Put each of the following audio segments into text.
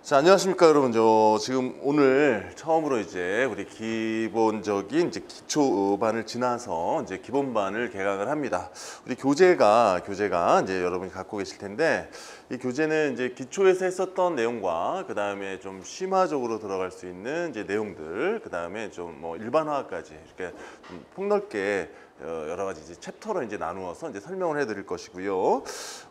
자, 안녕하십니까 여러분. 저 지금 오늘 처음으로 이제 우리 기본적인 이제 기초반을 지나서 이제 기본반을 개강을 합니다. 우리 교재가 이제 여러분이 갖고 계실 텐데, 이 교재는 이제 기초에서 했었던 내용과 그 다음에 좀 심화적으로 들어갈 수 있는 이제 내용들, 그 다음에 좀 뭐 일반화까지 이렇게 좀 폭넓게 여러 가지 이제 챕터로 이제 나누어서 이제 설명을 해드릴 것이고요.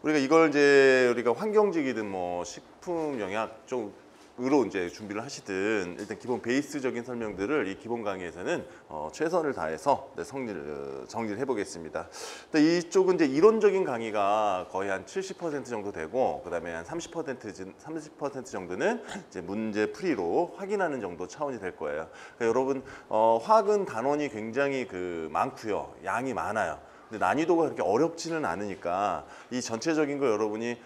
우리가 이걸 이제 우리가 환경직이든 뭐 식품 영양 쪽으로 이제 준비를 하시든 일단 기본 베이스적인 설명들을 이 기본 강의에서는 최선을 다해서 정리를 해보겠습니다. 이쪽은 이제 이론적인 강의가 거의 한 70% 정도 되고, 그다음에 한 30% 정도는 이제 문제 풀이로 확인하는 정도 차원이 될 거예요. 그러니까 여러분 화학은 단원이 굉장히 많고요, 양이 많아요. 근데 난이도가 그렇게 어렵지는 않으니까 이 전체적인 걸 여러분이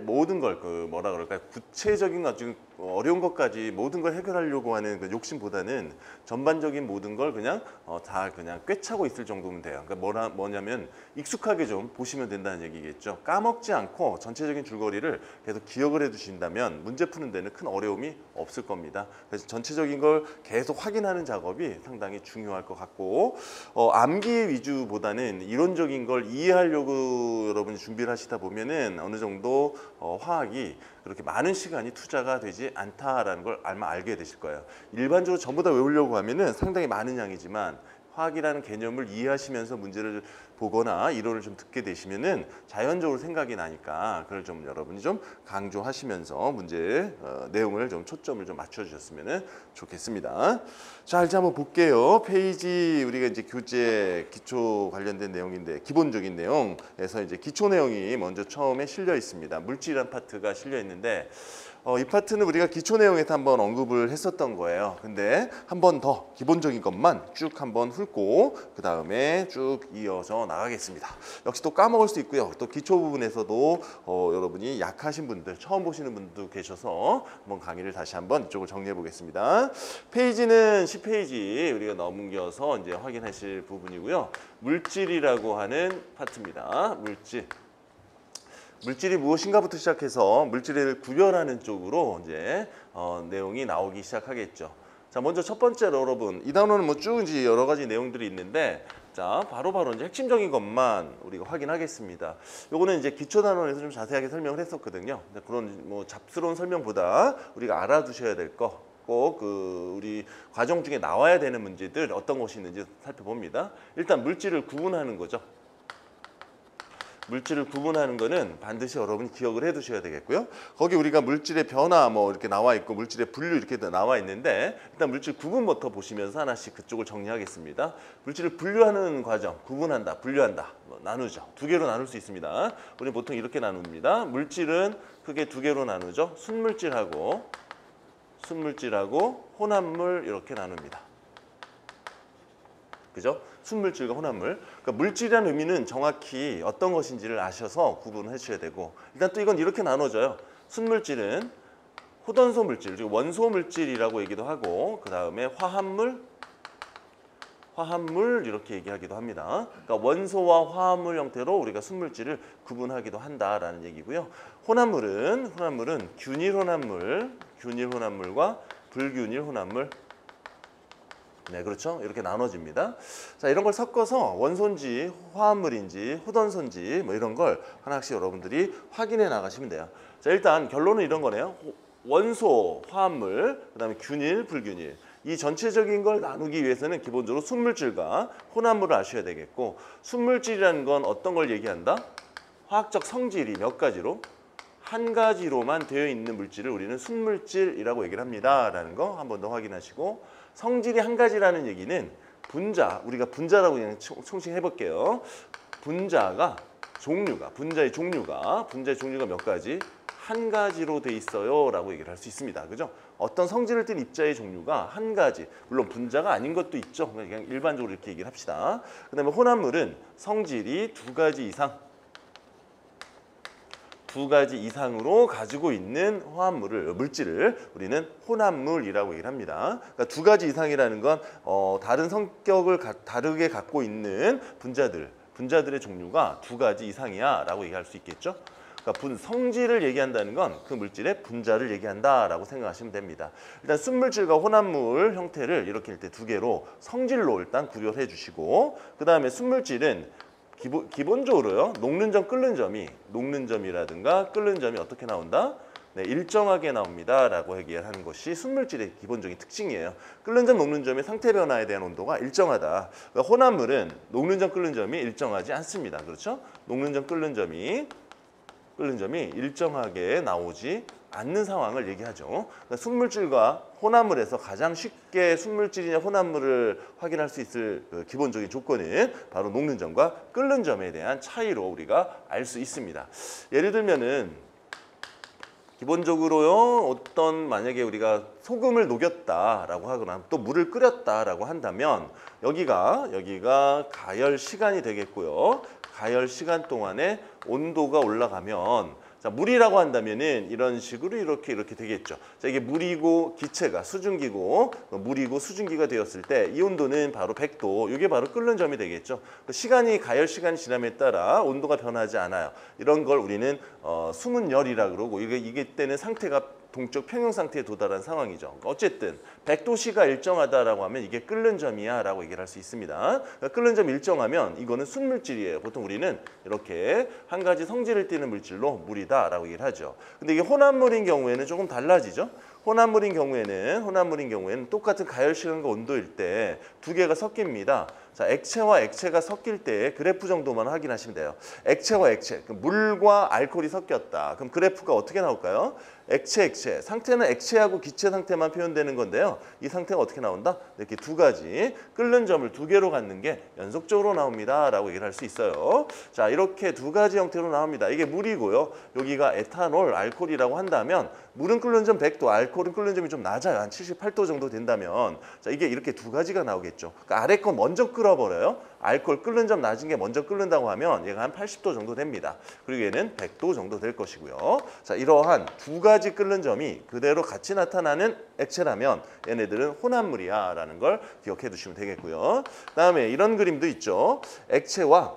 모든 걸 뭐라 그럴까요? 구체적인 아주 어려운 것까지 모든 걸 해결하려고 하는 그 욕심보다는 전반적인 모든 걸 다 꿰차고 있을 정도면 돼요. 그러니까 뭐냐면 익숙하게 좀 보시면 된다는 얘기겠죠. 까먹지 않고 전체적인 줄거리를 계속 기억을 해두신다면 문제 푸는 데는 큰 어려움이 없을 겁니다. 그래서 전체적인 걸 계속 확인하는 작업이 상당히 중요할 것 같고, 암기 위주보다는 이론적인 걸 이해하려고 여러분이 준비를 하시다 보면은 어느 정도 화학이 그렇게 많은 시간이 투자가 되지 않다라는 걸 아마 알게 되실 거예요. 일반적으로 전부 다 외우려고 하면은 상당히 많은 양이지만, 화학이라는 개념을 이해하시면서 문제를 보거나 이론을 좀 듣게 되시면은 자연적으로 생각이 나니까, 그걸 좀 여러분이 좀 강조하시면서 문제 내용을 좀 초점을 좀 맞춰주셨으면 좋겠습니다. 자, 이제 한번 볼게요. 페이지 우리가 이제 교재 기초 관련된 내용인데, 기본적인 내용에서 이제 기초 내용이 먼저 처음에 실려 있습니다. 물질이란 파트가 실려 있는데, 이 파트는 우리가 기초 내용에서 한번 언급을 했었던 거예요. 근데 한 번 더 기본적인 것만 쭉 한번 훑고 그 다음에 쭉 이어서 나가겠습니다. 역시 또 까먹을 수 있고요. 또 기초 부분에서도 여러분이 약하신 분들, 처음 보시는 분도 계셔서 한번 강의를 다시 한번 이쪽을 정리해 보겠습니다. 페이지는 10페이지 우리가 넘겨서 이제 확인하실 부분이고요. 물질이라고 하는 파트입니다. 물질이 무엇인가부터 시작해서 물질을 구별하는 쪽으로 이제 내용이 나오기 시작하겠죠. 자, 먼저 첫 번째로 여러분, 이 단원은 뭐 쭉 이제 여러 가지 내용들이 있는데, 자, 바로 이제 핵심적인 것만 우리가 확인하겠습니다. 요거는 이제 기초 단원에서 좀 자세하게 설명을 했었거든요. 그런 뭐 잡스러운 설명보다 우리가 알아두셔야 될 거, 꼭 우리 과정 중에 나와야 되는 문제들 어떤 것이 있는지 살펴봅니다. 일단 물질을 구분하는 거죠. 물질을 구분하는 거는 반드시 여러분이 기억을 해 두셔야 되겠고요. 거기 우리가 물질의 변화 뭐 이렇게 나와 있고 물질의 분류 이렇게 나와 있는데, 일단 물질 구분부터 보시면서 하나씩 그쪽을 정리하겠습니다. 물질을 분류하는 과정, 구분한다, 분류한다, 나누죠. 두 개로 나눌 수 있습니다. 우리 보통 이렇게 나눕니다. 물질은 크게 두 개로 나누죠. 순물질하고 혼합물 이렇게 나눕니다. 그죠? 순물질과 혼합물. 그러니까 물질이라는 의미는 정확히 어떤 것인지를 아셔서 구분을 해주셔야 되고, 일단 또 이건 이렇게 나눠져요. 순물질은 호던소 물질, 즉 원소 물질이라고 얘기도 하고, 그 다음에 화합물 이렇게 얘기하기도 합니다. 그러니까 원소와 화합물 형태로 우리가 순물질을 구분하기도 한다라는 얘기고요. 혼합물은 균일 혼합물과 불균일 혼합물. 네, 그렇죠. 이렇게 나눠집니다. 자, 이런 걸 섞어서 원소인지 화합물인지 호던소인지 뭐 이런 걸 하나씩 여러분들이 확인해 나가시면 돼요. 자, 일단 결론은 이런 거네요. 원소, 화합물, 그다음에 균일, 불균일. 이 전체적인 걸 나누기 위해서는 기본적으로 순물질과 혼합물을 아셔야 되겠고, 순물질이라는 건 어떤 걸 얘기한다? 화학적 성질이 몇 가지로? 한 가지로만 되어 있는 물질을 우리는 순물질이라고 얘기를 합니다. 라는 거 한 번 더 확인하시고, 성질이 한 가지라는 얘기는 우리가 분자라고 그냥 총칭해 볼게요. 분자의 종류가 몇 가지? 한 가지로 돼 있어요 라고 얘기를 할 수 있습니다. 그죠? 어떤 성질을 띤 입자의 종류가 한 가지, 물론 분자가 아닌 것도 있죠. 그냥 일반적으로 이렇게 얘기를 합시다. 그 다음에 혼합물은 성질이 두 가지 이상으로 가지고 있는 물질을 우리는 혼합물이라고 얘기를 합니다. 그러니까 두 가지 이상이라는 건 다른 성격을 다르게 갖고 있는 분자들의 종류가 두 가지 이상이야 라고 얘기할 수 있겠죠. 그러니까 성질을 얘기한다는 건 그 물질의 분자를 얘기한다라고 생각하시면 됩니다. 일단 순물질과 혼합물 형태를 이렇게 일단 두 개로 성질로 일단 구별을 해주시고, 그 다음에 순물질은 기본적으로요, 녹는 점, 끓는 점이라든가 끓는 점이 어떻게 나온다? 네, 일정하게 나옵니다라고 얘기를 하는 것이 순물질의 기본적인 특징이에요. 끓는 점, 녹는 점의 상태 변화에 대한 온도가 일정하다. 그러니까 혼합물은 녹는 점, 끓는 점이 일정하지 않습니다. 그렇죠? 녹는 점, 끓는 점이 일정하게 나오지 않는 상황을 얘기하죠. 그러니까 순물질과 혼합물에서 가장 쉽게 순물질이냐 혼합물을 확인할 수 있을 그 기본적인 조건은 바로 녹는 점과 끓는 점에 대한 차이로 우리가 알 수 있습니다. 예를 들면은 기본적으로요, 어떤 만약에 우리가 소금을 녹였다라고 하거나 또 물을 끓였다라고 한다면 여기가 가열 시간이 되겠고요. 가열 시간 동안에 온도가 올라가면, 자, 물이라고 한다면은 이런 식으로 이렇게 되겠죠. 자, 이게 물이고 기체가 수증기고 물이고 수증기가 되었을 때 이 온도는 바로 100도. 이게 바로 끓는 점이 되겠죠. 가열 시간이 지남에 따라 온도가 변하지 않아요. 이런 걸 우리는 수문열이라 그러고, 이게 때는 상태가 동쪽 평형 상태에 도달한 상황이죠. 어쨌든 100도씨가 일정하다라고 하면 이게 끓는 점이야라고 얘기를 할 수 있습니다. 그러니까 끓는 점 일정하면 이거는 순물질이에요. 보통 우리는 이렇게 한 가지 성질을 띠는 물질로 물이다라고 얘기를 하죠. 근데 이게 혼합물인 경우에는 조금 달라지죠. 혼합물인 경우에는 똑같은 가열 시간과 온도일 때 두 개가 섞입니다. 자, 액체와 액체가 섞일 때 그래프 정도만 확인하시면 돼요. 액체와 액체, 물과 알코올이 섞였다. 그럼 그래프가 어떻게 나올까요? 액체, 상태는 액체하고 기체 상태만 표현되는 건데요. 이 상태가 어떻게 나온다? 이렇게 두 가지 끓는 점을 두 개로 갖는 게 연속적으로 나옵니다 라고 얘기를 할 수 있어요. 자, 이렇게 두 가지 형태로 나옵니다. 이게 물이고요. 여기가 에탄올, 알코올이라고 한다면 물은 끓는 점 100도, 알코올은 끓는 점이 좀 낮아요. 한 78도 정도 된다면, 자, 이게 이렇게 두 가지가 나오겠죠. 그러니까 아래 건 먼저 끓어버려요. 알코올 끓는 점 낮은 게 먼저 끓는다고 하면 얘가 한 80도 정도 됩니다. 그리고 얘는 100도 정도 될 것이고요. 자, 이러한 두 가지 끓는 점이 그대로 같이 나타나는 액체라면 얘네들은 혼합물이야 라는 걸 기억해 두시면 되겠고요. 그다음에 이런 그림도 있죠. 액체와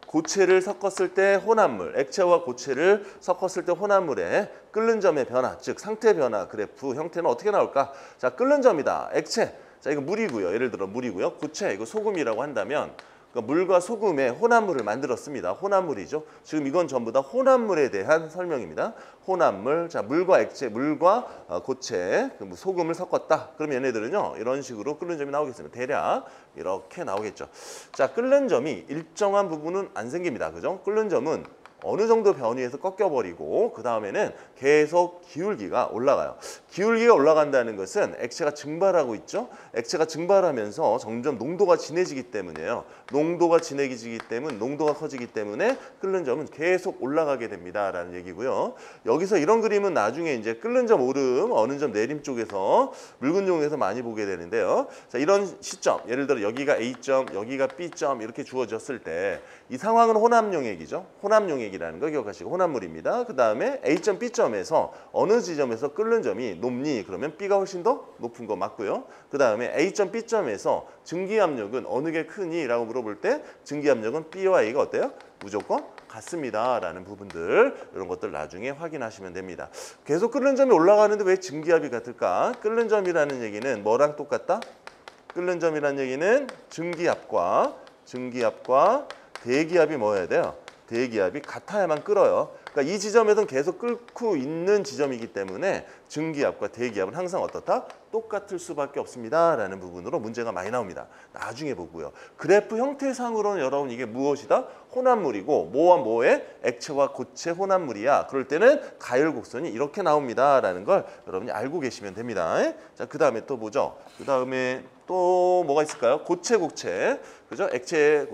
고체를 섞었을 때 혼합물, 액체와 고체를 섞었을 때 혼합물의 끓는 점의 변화, 즉 상태 변화 그래프 형태는 어떻게 나올까? 자, 끓는 점이다. 액체. 자, 이거 물이고요. 예를 들어 물이고요. 고체, 이거 소금이라고 한다면, 그러니까 물과 소금의 혼합물을 만들었습니다. 혼합물이죠. 지금 이건 전부 다 혼합물에 대한 설명입니다. 혼합물, 자, 물과 액체, 물과 고체, 소금을 섞었다. 그럼 얘네들은요, 이런 식으로 끓는 점이 나오겠습니다. 대략 이렇게 나오겠죠. 자, 끓는 점이 일정한 부분은 안 생깁니다. 그죠? 끓는 점은 어느 정도 변이해서 꺾여버리고 그 다음에는 계속 기울기가 올라가요. 기울기가 올라간다는 것은 액체가 증발하고 있죠. 액체가 증발하면서 점점 농도가 진해지기 때문에요. 농도가 진해지기 때문에 농도가 커지기 때문에 끓는 점은 계속 올라가게 됩니다라는 얘기고요. 여기서 이런 그림은 나중에 이제 끓는 점 오름, 어느 점 내림 쪽에서 묽은 종에서 많이 보게 되는데요. 자, 이런 시점, 예를 들어 여기가 A점, 여기가 B점 이렇게 주어졌을 때 이 상황은 혼합용액이죠. 혼합용액이라는 거 기억하시고 혼합물입니다. 그 다음에 A점, B점에서 어느 지점에서 끓는 점이 높니? 그러면 B가 훨씬 더 높은 거 맞고요. 그 다음에 A점, B점에서 증기압력은 어느 게 크니? 라고 물어볼 때 증기압력은 B와 A가 어때요? 무조건 같습니다 라는 부분들, 이런 것들 나중에 확인하시면 됩니다. 계속 끓는 점이 올라가는데 왜 증기압이 같을까? 끓는 점이라는 얘기는 뭐랑 똑같다? 끓는 점이라는 얘기는 증기압과 대기압이 뭐여야 돼요? 대기압이 같아야만 끓어요. 그러니까 이 지점에서는 계속 끓고 있는 지점이기 때문에 증기압과 대기압은 항상 어떻다? 똑같을 수밖에 없습니다 라는 부분으로 문제가 많이 나옵니다. 나중에 보고요. 그래프 형태상으로는 여러분 이게 무엇이다? 혼합물이고 뭐와 뭐의 액체와 고체 혼합물이야. 그럴 때는 가열곡선이 이렇게 나옵니다 라는 걸 여러분이 알고 계시면 됩니다. 자, 그 다음에 또 보죠. 그 다음에 또 뭐가 있을까요? 고체, 그죠? 액체,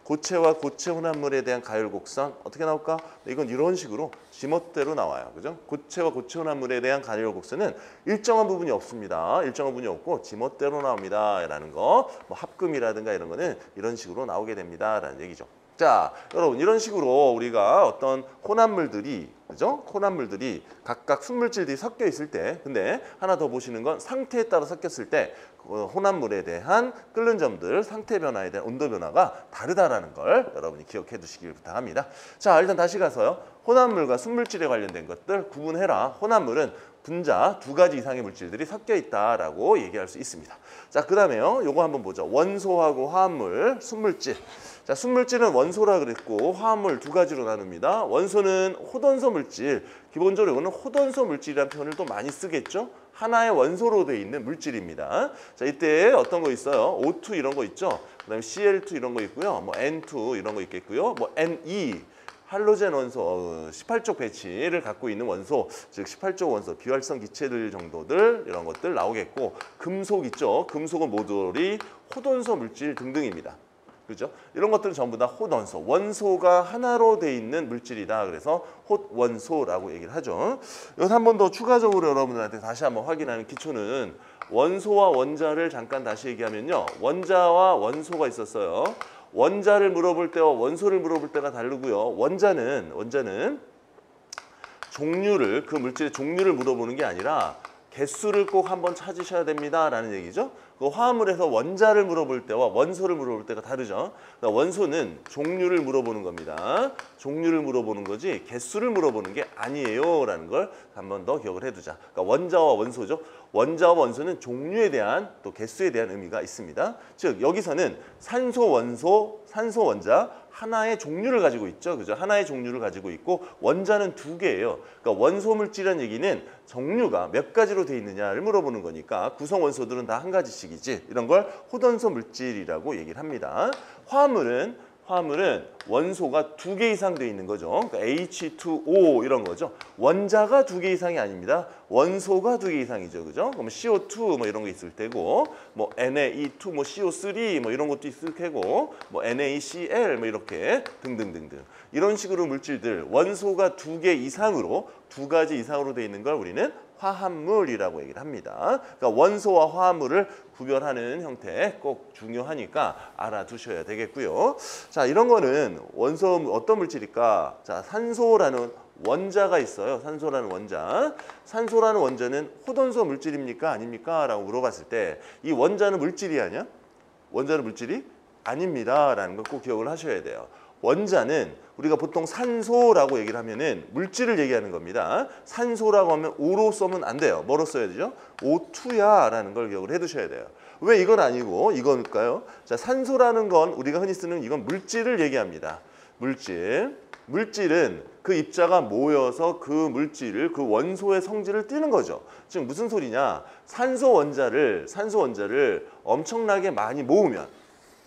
고체와 고체 혼합물에 대한 가열곡선 어떻게 나올까? 이건 이런 식으로 지멋대로 나와요. 그죠? 고체와 고체 혼합물에 대한 가열곡선은 일정한 부분이 없습니다. 일정한 부분이 없고 지멋대로 나옵니다 라는 거, 뭐 합금이라든가 이런 거는 이런 식으로 나오게 됩니다 라는 얘기죠. 자, 여러분 이런 식으로 우리가 어떤 혼합물들이 그죠? 혼합물들이 각각 순물질들이 섞여 있을 때 근데 하나 더 보시는 건 상태에 따라 섞였을 때 혼합물에 대한 끓는 점들, 상태 변화에 대한 온도 변화가 다르다라는 걸 여러분이 기억해 두시길 부탁합니다. 자, 일단 다시 가서요. 혼합물과 순물질에 관련된 것들 구분해라. 혼합물은 분자 두 가지 이상의 물질들이 섞여 있다라고 얘기할 수 있습니다. 자, 그다음에요. 요거 한번 보죠. 원소하고 화합물, 순물질. 자, 순물질은 원소라 그랬고 화합물 두 가지로 나눕니다. 원소는 호돈소 물질. 기본적으로 이거는 호돈소 물질이라는 표현을 또 많이 쓰겠죠. 하나의 원소로 되어 있는 물질입니다. 자, 이때 어떤 거 있어요? O2 이런 거 있죠. 그다음에 Cl2 이런 거 있고요. 뭐 N2 이런 거 있겠고요. 뭐 Ne 할로젠 원소 18쪽 배치를 갖고 있는 원소, 즉 18쪽 원소 비활성 기체들 정도들 이런 것들 나오겠고 금속 있죠. 금속은 모조리 호돈소 물질 등등입니다. 그죠? 이런 것들은 전부 다 호돈소, 원소가 하나로 돼 있는 물질이다. 그래서 홑원소라고 얘기를 하죠. 여기서 한 번 더 추가적으로 여러분들한테 다시 한번 확인하는 기초는 원소와 원자를 잠깐 다시 얘기하면요. 원자와 원소가 있었어요. 원자를 물어볼 때와 원소를 물어볼 때가 다르고요. 원자는 종류를 그 물질의 종류를 물어보는 게 아니라 개수를 꼭 한번 찾으셔야 됩니다라는 얘기죠. 그 화합물에서 원자를 물어볼 때와 원소를 물어볼 때가 다르죠. 그러니까 원소는 종류를 물어보는 겁니다. 종류를 물어보는 거지 개수를 물어보는 게 아니에요라는 걸 한 번 더 기억을 해두자. 그러니까 원자와 원소죠. 원자와 원소는 종류에 대한 또 개수에 대한 의미가 있습니다. 즉 여기서는 산소 원소, 산소 원자 하나의 종류를 가지고 있죠. 그죠? 하나의 종류를 가지고 있고 원자는 두 개예요. 그러니까 원소 물질이라는 얘기는 종류가 몇 가지로 돼 있느냐를 물어보는 거니까 구성 원소들은 다 한 가지씩이지. 이런 걸 호돈소 물질이라고 얘기를 합니다. 화합물은 원소가 두 개 이상 돼 있는 거죠. 그러니까 H2O 이런 거죠. 원자가 두 개 이상이 아닙니다. 원소가 두 개 이상이죠. 그죠? 그럼 CO2 뭐 이런 거 있을 테고 뭐 Na2 뭐 CO3 뭐 이런 것도 있을 테고 뭐 NaCl 뭐 이렇게 등등등등. 이런 식으로 물질들 원소가 두 개 이상으로 두 가지 이상으로 돼 있는 걸 우리는 화합물이라고 얘기를 합니다. 그러니까 원소와 화합물을 구별하는 형태 꼭 중요하니까 알아두셔야 되겠고요. 자, 이런 거는 원소 어떤 물질일까? 자, 산소라는 원자가 있어요. 산소라는 원자. 산소라는 원자는 호돈소 물질입니까? 아닙니까? 라고 물어봤을 때 이 원자는 물질이 아니야? 원자는 물질이 아닙니다. 라는 걸 꼭 기억을 하셔야 돼요. 원자는 우리가 보통 산소라고 얘기를 하면은 물질을 얘기하는 겁니다. 산소라고 하면 O로 써면 안 돼요. 뭐로 써야 되죠? O2야 라는 걸 기억을 해두셔야 돼요. 왜 이건 아니고 이건일까요? 자, 산소라는 건 우리가 흔히 쓰는 이건 물질을 얘기합니다. 물질은 그 입자가 모여서 그 물질을 그 원소의 성질을 띠는 거죠. 지금 무슨 소리냐? 산소 원자를 엄청나게 많이 모으면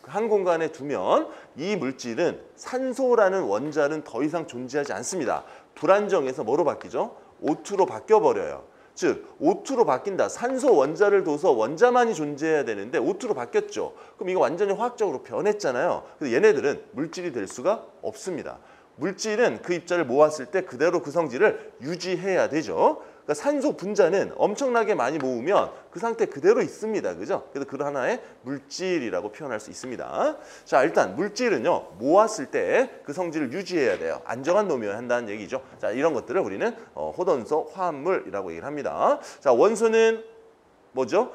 한 공간에 두면 이 물질은 산소라는 원자는 더 이상 존재하지 않습니다. 불안정해서 뭐로 바뀌죠? O2로 바뀌어버려요. 즉 O2로 바뀐다. 산소 원자를 둬서 원자만이 존재해야 되는데 O2로 바뀌었죠. 그럼 이거 완전히 화학적으로 변했잖아요. 그래서 얘네들은 물질이 될 수가 없습니다. 물질은 그 입자를 모았을 때 그대로 그 성질을 유지해야 되죠. 그러니까 산소 분자는 엄청나게 많이 모으면 그 상태 그대로 있습니다. 그죠? 그래서 그 하나의 물질이라고 표현할 수 있습니다. 자, 일단 물질은요. 모았을 때 그 성질을 유지해야 돼요. 안정한 놈이어야 한다는 얘기죠. 자, 이런 것들을 우리는 호돈소 화합물이라고 얘기를 합니다. 자, 원소는 뭐죠?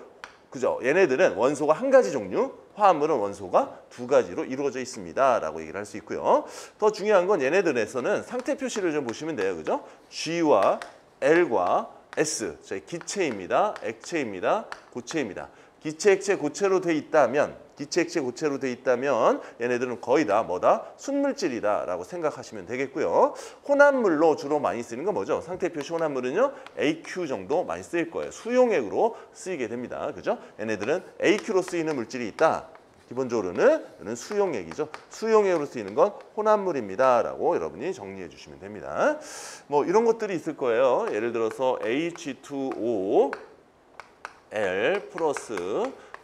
그죠? 얘네들은 원소가 한 가지 종류, 화합물은 원소가 두 가지로 이루어져 있습니다. 라고 얘기를 할 수 있고요. 더 중요한 건 얘네들에서는 상태 표시를 좀 보시면 돼요. 그죠? G와 L과 S, 저희 기체입니다. 액체입니다. 고체입니다. 기체, 액체, 고체로 돼 있다면 얘네들은 거의 다 뭐다? 순물질이다 라고 생각하시면 되겠고요. 혼합물로 주로 많이 쓰이는 건 뭐죠? 상태 표시 혼합물은요. AQ 정도 많이 쓰일 거예요. 수용액으로 쓰이게 됩니다. 그죠? 얘네들은 AQ로 쓰이는 물질이 있다. 기본적으로는 수용액이죠. 수용액으로 쓰이는 건 혼합물입니다. 라고 여러분이 정리해 주시면 됩니다. 뭐 이런 것들이 있을 거예요. 예를 들어서 H2O, L 플러스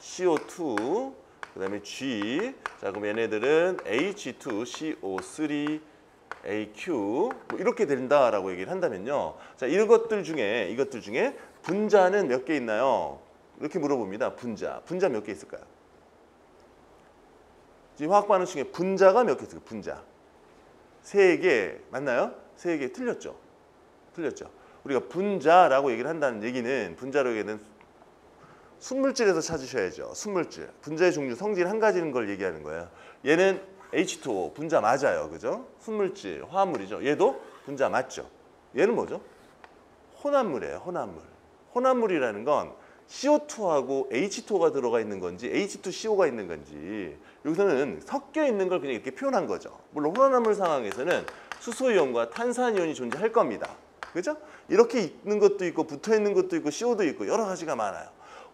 CO2, 그 다음에 G. 자, 그럼 얘네들은 H2CO3, AQ 뭐 이렇게 된다라고 얘기를 한다면요. 자, 이것들 중에 분자는 몇 개 있나요? 이렇게 물어봅니다. 분자 몇 개 있을까요? 지금 화학 반응 중에 분자가 몇 개 있어요? 분자. 3개 맞나요? 3개 틀렸죠. 틀렸죠. 우리가 분자라고 얘기를 한다는 얘기는 분자라고 얘기는 순물질에서 찾으셔야죠. 순물질. 분자의 종류, 성질 한 가지는 걸 얘기하는 거예요. 얘는 H2O 분자 맞아요. 그죠? 순물질, 화합물이죠. 얘도 분자 맞죠. 얘는 뭐죠? 혼합물이에요. 혼합물. 혼합물이라는 건 CO2하고 H2O가 들어가 있는 건지 H2CO가 있는 건지 여기서는 섞여 있는 걸 그냥 이렇게 표현한 거죠. 물론 혼합물 상황에서는 수소이온과 탄산이온이 존재할 겁니다. 그죠? 이렇게 있는 것도 있고 붙어 있는 것도 있고 CO도 있고 여러 가지가 많아요.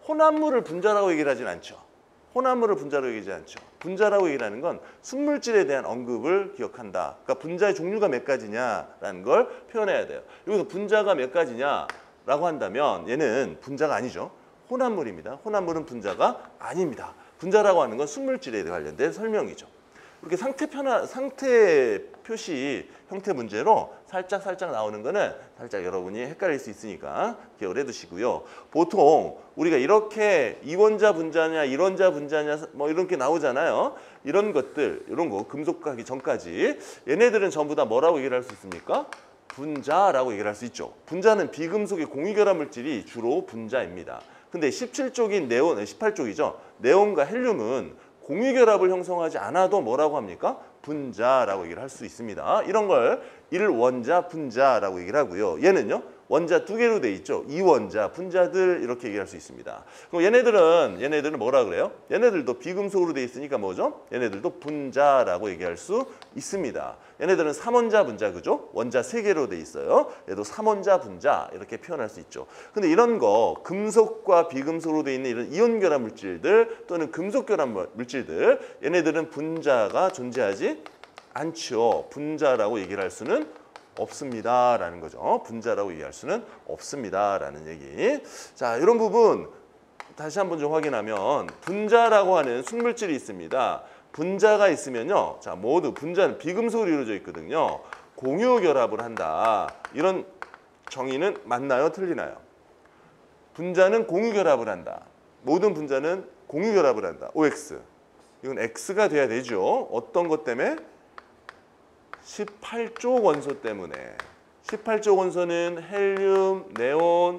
혼합물을 분자라고 얘기를 하진 않죠. 혼합물을 분자라고 얘기하지 않죠. 분자라고 얘기하는 건 순물질에 대한 언급을 기억한다. 그러니까 분자의 종류가 몇 가지냐라는 걸 표현해야 돼요. 여기서 분자가 몇 가지냐라고 한다면 얘는 분자가 아니죠. 혼합물입니다. 혼합물은 분자가 아닙니다. 분자라고 하는 건 순물질에 관련된 설명이죠. 이렇게 상태 표시 형태 문제로 살짝 나오는 거는 살짝 여러분이 헷갈릴 수 있으니까 기억을 해두시고요. 보통 우리가 이렇게 이원자 분자냐 일원자 분자냐 뭐 이렇게 나오잖아요. 이런 것들 이런 거 금속 가기 전까지 얘네들은 전부 다 뭐라고 얘기를 할 수 있습니까? 분자라고 얘기를 할 수 있죠. 분자는 비금속의 공유결합 물질이 주로 분자입니다. 근데 17쪽인 네온, 18쪽이죠. 네온과 헬륨은 공유결합을 형성하지 않아도 뭐라고 합니까? 분자라고 얘기를 할 수 있습니다. 이런 걸 일원자 분자라고 얘기를 하고요. 얘는요. 원자 2개로 돼 있죠. 이원자 분자들 이렇게 얘기할 수 있습니다. 그럼 얘네들은 뭐라 그래요? 얘네들도 비금속으로 돼 있으니까 뭐죠? 얘네들도 분자라고 얘기할 수 있습니다. 얘네들은 3원자 분자 그죠? 원자 3개로 돼 있어요. 얘도 3원자 분자 이렇게 표현할 수 있죠. 근데 이런 거 금속과 비금속으로 돼 있는 이런 이온 결합 물질들 또는 금속 결합 물질들 얘네들은 분자가 존재하지 않죠. 분자라고 얘기를 할 수는 없습니다라는 거죠. 분자라고 얘기할 수는 없습니다라는 얘기. 자, 이런 부분 다시 한번 좀 확인하면 분자라고 하는 순물질이 있습니다. 분자가 있으면요. 자, 모두 분자는 비금속으로 이루어져 있거든요. 공유 결합을 한다. 이런 정의는 맞나요? 틀리나요? 분자는 공유 결합을 한다. 모든 분자는 공유 결합을 한다. OX. 이건 X가 돼야 되죠. 어떤 것 때문에? 18쪽 원소 때문에. 18쪽 원소는 헬륨, 네온,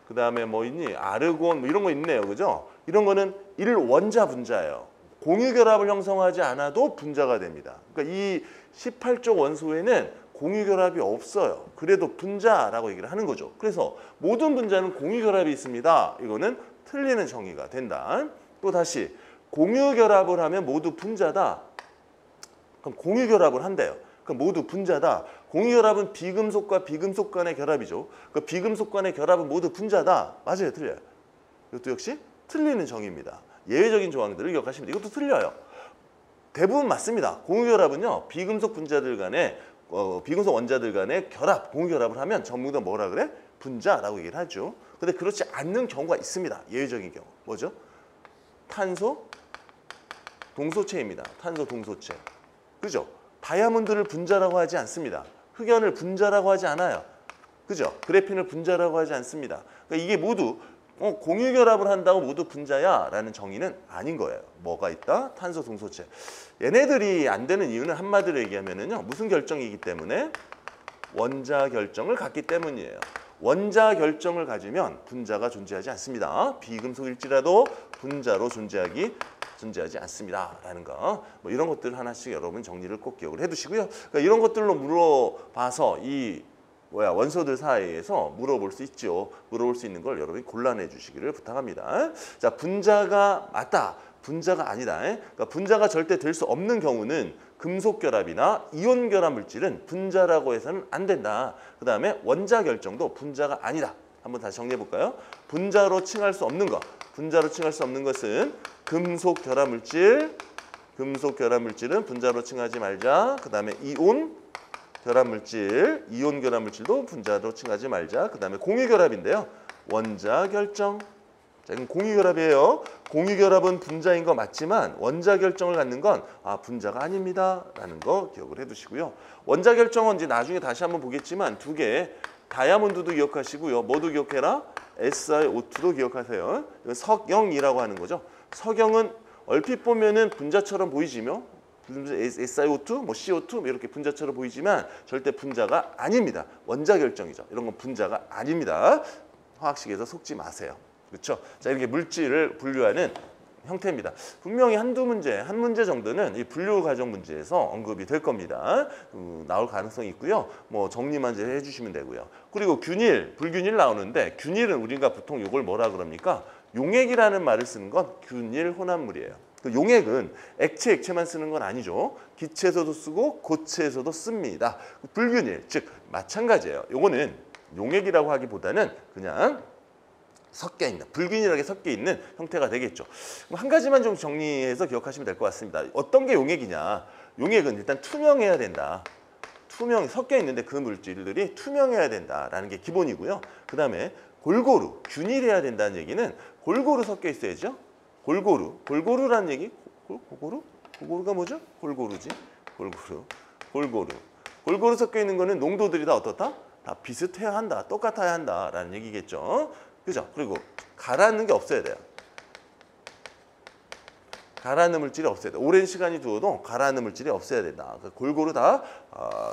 그 다음에 뭐 있니? 아르곤 뭐 이런 거 있네요. 그죠? 이런 거는 일원자 분자예요. 공유결합을 형성하지 않아도 분자가 됩니다. 그러니까 이 18쪽 원소에는 공유결합이 없어요. 그래도 분자라고 얘기를 하는 거죠. 그래서 모든 분자는 공유결합이 있습니다. 이거는 틀리는 정의가 된다. 또 다시 공유결합을 하면 모두 분자다. 그럼 공유결합을 한대요. 그럼 모두 분자다. 공유결합은 비금속과 비금속 간의 결합이죠. 그 비금속 간의 결합은 모두 분자다. 맞아요, 틀려요? 이것도 역시 틀리는 정의입니다. 예외적인 조항들을 기억하시면 돼요. 이것도 틀려요. 대부분 맞습니다. 공유결합은요, 비금속 분자들 간의 비금속 원자들 간의 결합, 공유결합을 하면 전부 다 뭐라 그래? 분자라고 얘기를 하죠. 근데 그렇지 않는 경우가 있습니다. 예외적인 경우. 뭐죠? 탄소 동소체입니다. 탄소 동소체. 그죠? 다이아몬드를 분자라고 하지 않습니다. 흑연을 분자라고 하지 않아요. 그죠? 그래핀을 분자라고 하지 않습니다. 그러니까 이게 모두 공유결합을 한다고 모두 분자야 라는 정의는 아닌 거예요. 뭐가 있다? 탄소 동소체. 얘네들이 안 되는 이유는 한마디로 얘기하면요. 무슨 결정이기 때문에? 원자 결정을 갖기 때문이에요. 원자 결정을 가지면 분자가 존재하지 않습니다. 비금속일지라도 분자로 존재하지 않습니다라는 거. 뭐 이런 것들 하나씩 여러분 정리를 꼭 기억을 해두시고요. 그러니까 이런 것들로 물어봐서 이 원소들 사이에서 물어볼 수 있죠. 물어볼 수 있는 걸 여러분이 골라내 주시기를 부탁합니다. 자, 분자가 맞다. 분자가 아니다. 그러니까 분자가 절대 될 수 없는 경우는 금속 결합이나 이온 결합 물질은 분자라고 해서는 안 된다. 그 다음에 원자 결정도 분자가 아니다. 한번 다시 정리해 볼까요? 분자로 칭할 수 없는 것. 분자로 칭할 수 없는 것은 금속 결합 물질. 금속 결합 물질은 분자로 칭하지 말자. 그 다음에 이온 결합 물질. 이온 결합 물질도 분자로 칭하지 말자. 그 다음에 공유 결합인데요. 원자 결정. 자, 이건 공유결합이에요. 공유결합은 분자인 거 맞지만 원자 결정을 갖는 건 분자가 아닙니다. 라는 거 기억을 해두시고요. 원자 결정은 이제 나중에 다시 한번 보겠지만 두 개, 다이아몬드도 기억하시고요. 뭐도 기억해라? SiO2도 기억하세요. 이건 석영이라고 하는 거죠. 석영은 얼핏 보면은 분자처럼 보이지며 SiO2, 뭐 CO2 이렇게 분자처럼 보이지만 절대 분자가 아닙니다. 원자 결정이죠. 이런 건 분자가 아닙니다. 화학식에서 속지 마세요. 그렇죠? 자, 이렇게 물질을 분류하는 형태입니다. 분명히 한 문제 정도는 이 분류 과정 문제에서 언급이 될 겁니다. 나올 가능성이 있고요. 뭐 정리만 이제 해주시면 되고요. 그리고 균일, 불균일 나오는데 균일은 우리가 보통 이걸 뭐라 그럽니까? 용액이라는 말을 쓰는 건 균일 혼합물이에요. 그 용액은 액체만 쓰는 건 아니죠. 기체에서도 쓰고 고체에서도 씁니다. 불균일, 즉 마찬가지예요. 요거는 용액이라고 하기보다는 그냥 섞여 있는, 불균일하게 섞여 있는 형태가 되겠죠. 한 가지만 좀 정리해서 기억하시면 될 것 같습니다. 어떤 게 용액이냐? 용액은 일단 투명해야 된다. 섞여 있는데 그 물질들이 투명해야 된다라는 게 기본이고요. 그 다음에 골고루, 균일해야 된다는 얘기는 골고루 섞여 있어야죠. 골고루라는 얘기, 골고루가 뭐죠? 골고루지. 골고루 섞여 있는 거는 농도들이 다 어떻다? 다 비슷해야 한다, 똑같아야 한다라는 얘기겠죠. 그죠? 그리고 가라앉는 게 없어야 돼요. 가라앉는 물질이 없어야 돼. 오랜 시간이 두어도 가라앉는 물질이 없어야 된다. 골고루 다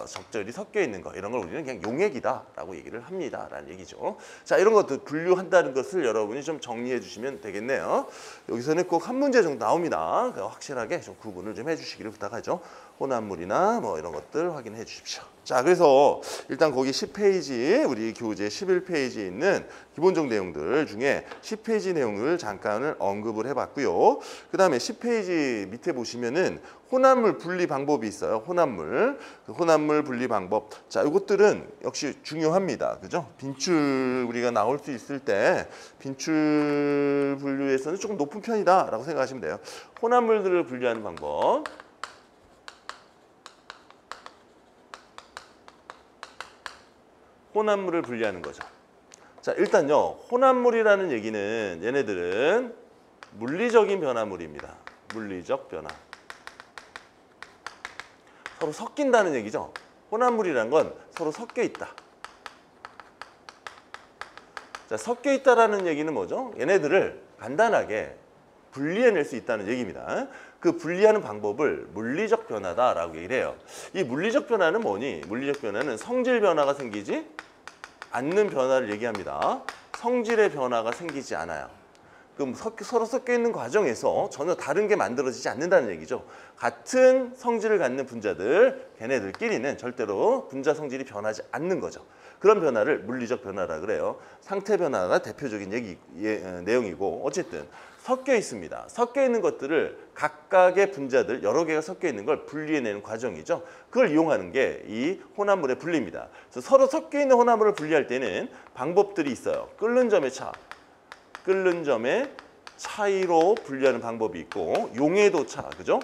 적절히 섞여 있는 거, 이런 걸 우리는 그냥 용액이다라고 얘기를 합니다라는 얘기죠. 자, 이런 것들 분류한다는 것을 여러분이 좀 정리해 주시면 되겠네요. 여기서는 꼭 한 문제 정도 나옵니다. 확실하게 좀 구분을 좀 해주시기를 부탁하죠. 혼합물이나 뭐 이런 것들 확인해 주십시오. 자, 그래서 일단 거기 10페이지, 우리 교재 11페이지에 있는 기본적 내용들 중에 10페이지 내용을 잠깐 언급을 해봤고요. 그 다음에 10페이지 밑에 보시면은 혼합물 분리 방법이 있어요. 혼합물 분리 방법. 자, 이것들은 역시 중요합니다. 그죠? 빈출 우리가 나올 수 있을 때 빈출 분류에서는 조금 높은 편이다라고 생각하시면 돼요. 혼합물들을 분류하는 방법. 혼합물을 분리하는 거죠. 자, 일단요, 혼합물이라는 얘기는 얘네들은 물리적인 변화물입니다. 물리적 변화. 서로 섞인다는 얘기죠. 혼합물이란 건 서로 섞여 있다. 자, 섞여 있다라는 얘기는 뭐죠? 얘네들을 간단하게 분리해낼 수 있다는 얘기입니다. 그 분리하는 방법을 물리적 변화다라고 얘기를 해요. 이 물리적 변화는 뭐니? 물리적 변화는 성질 변화가 생기지 않는 변화를 얘기합니다. 성질의 변화가 생기지 않아요. 그럼 서로 섞여 있는 과정에서 전혀 다른 게 만들어지지 않는다는 얘기죠. 같은 성질을 갖는 분자들, 걔네들끼리는 절대로 분자 성질이 변하지 않는 거죠. 그런 변화를 물리적 변화라 그래요. 상태 변화가 대표적인 내용이고, 어쨌든 섞여 있습니다. 섞여 있는 것들을 각각의 분자들, 여러 개가 섞여 있는 걸 분리해내는 과정이죠. 그걸 이용하는 게 이 혼합물의 분리입니다. 그래서 서로 섞여 있는 혼합물을 분리할 때는 방법들이 있어요. 끓는 점의 차이로 분리하는 방법이 있고, 용해도 차, 그죠?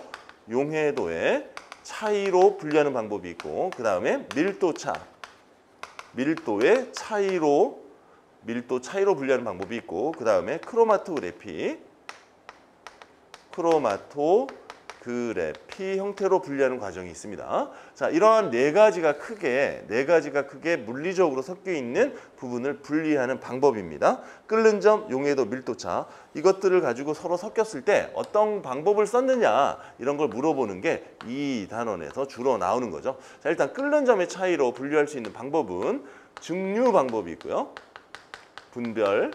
용해도의 차이로 분리하는 방법이 있고, 그 다음에 밀도의 차이로 분리하는 방법이 있고, 그 다음에 크로마토그래피 형태로 분리하는 과정이 있습니다. 자, 이러한 네 가지가 크게 물리적으로 섞여 있는 부분을 분리하는 방법입니다. 끓는 점, 용해도, 밀도차, 이것들을 가지고 서로 섞였을 때 어떤 방법을 썼느냐, 이런 걸 물어보는 게 이 단원에서 주로 나오는 거죠. 자, 일단 끓는 점의 차이로 분류할 수 있는 방법은 증류 방법이 있고요. 분별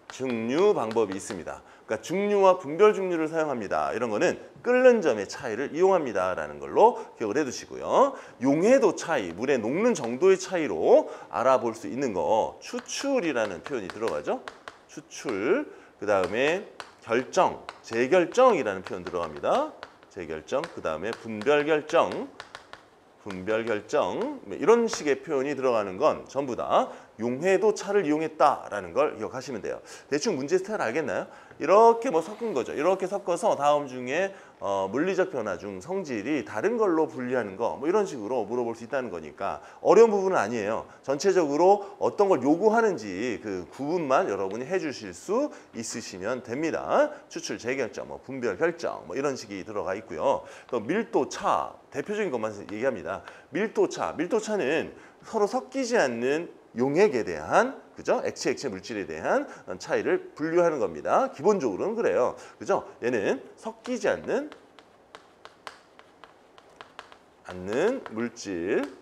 증류 방법이 있습니다. 그러니까 증류와 분별 증류를 사용합니다. 이런 거는 끓는 점의 차이를 이용합니다라는 걸로 기억을 해두시고요. 용해도 차이, 물의 녹는 정도의 차이로 알아볼 수 있는 거, 추출이라는 표현이 들어가죠. 추출. 그 다음에 결정, 재결정이라는 표현 들어갑니다. 재결정. 그 다음에 분별결정. 이런 식의 표현이 들어가는 건 전부 다 용해도 차를 이용했다라는 걸 기억하시면 돼요. 대충 문제 스타일 알겠나요? 이렇게 뭐 섞은 거죠. 이렇게 섞어서 다음 중에 물리적 변화 중 성질이 다른 걸로 분리하는 거, 뭐 이런 식으로 물어볼 수 있다는 거니까 어려운 부분은 아니에요. 전체적으로 어떤 걸 요구하는지 그 구분만 여러분이 해주실 수 있으시면 됩니다. 추출, 재결정, 뭐 분별, 결정, 뭐 이런 식이 들어가 있고요. 또 밀도, 차, 대표적인 것만 얘기합니다. 밀도차는 서로 섞이지 않는 용액에 대한 그죠? 액체 물질에 대한 차이를 분류하는 겁니다. 기본적으로는 그래요. 그죠? 얘는 섞이지 않는 물질,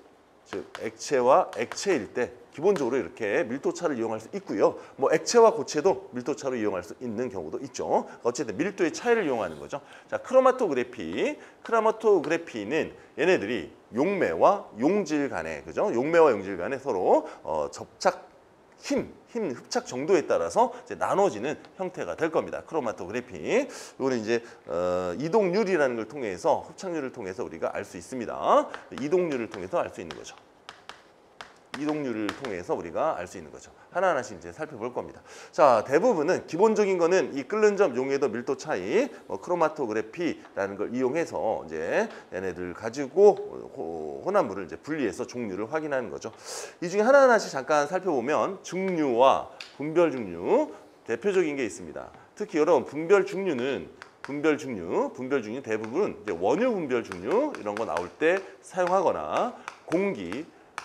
즉 액체와 액체일 때 기본적으로 이렇게 밀도차를 이용할 수 있고요. 뭐 액체와 고체도 밀도차로 이용할 수 있는 경우도 있죠. 어쨌든 밀도의 차이를 이용하는 거죠. 자, 크로마토그래피는 얘네들이 용매와 용질 간에, 그죠? 용매와 용질 간에 서로 접착 흡착 정도에 따라서 이제 나눠지는 형태가 될 겁니다. 크로마토그래피. 이거는 이제 이동률이라는 걸 통해서, 흡착률을 통해서 우리가 알 수 있습니다. 이동률을 통해서 알 수 있는 거죠. 이동률을 통해서 우리가 알 수 있는 거죠. 하나하나씩 이제 살펴볼 겁니다. 자, 대부분은 기본적인 거는 이 끓는 점, 용해도, 밀도 차이, 크로마토그래피라는 걸 이용해서 이제 얘네들 가지고 혼합물을 이제 분리해서 종류를 확인하는 거죠. 이 중에 하나하나씩 잠깐 살펴보면 중류와 분별 중류, 대표적인 게 있습니다. 특히 여러분 분별 중류 대부분 이제 원유 분별 중류 이런 거 나올 때 사용하거나